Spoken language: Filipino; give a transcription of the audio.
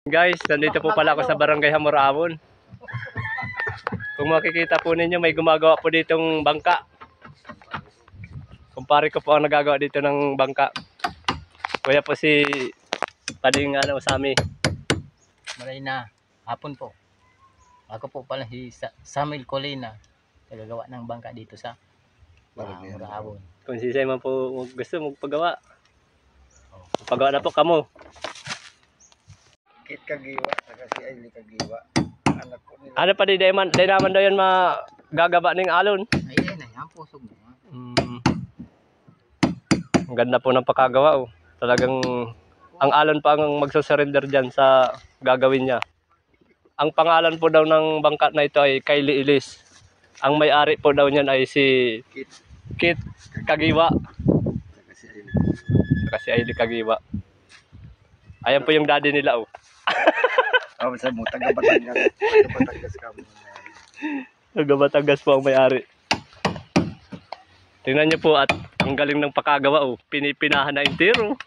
Guys, nandito po pala ako sa Barangay Hamoraon. Kung makikita po ninyo, may gumagawa po ditong bangka. Kumpare ko po ang nagagawa dito ng bangka. Kuya po si Pading Sami. Maray na, hapon po. Ako po pala si Samuel Colina, nagagawa ng bangka dito sa Hamoraon. Kung si Simon po gusto magpagawa, pagawa na po kamo. Kit Kagiwa, saka si Ailey Kagiwa. Anak ko nila. Ano pa di naman daw yan magagaba ng alon? Ayun na, yan po, sug mo. Ang ganda po ng pakagawa. Talagang ang alon pa ang magsusurrender dyan sa gagawin niya. Ang pangalan po daw ng bangka na ito ay Kylie Ellis. Ang may-ari po daw niyan ay si Kit Kagiwa. Saka si Ailey Kagiwa. Ayan po yung daddy nila. Oh, sa mo, taga Batangas. Taga Batangas kami. Taga Batangas po ang may-ari. Tingnan niyo po at ang galing ng pakagawa. Pinipinahan na intero.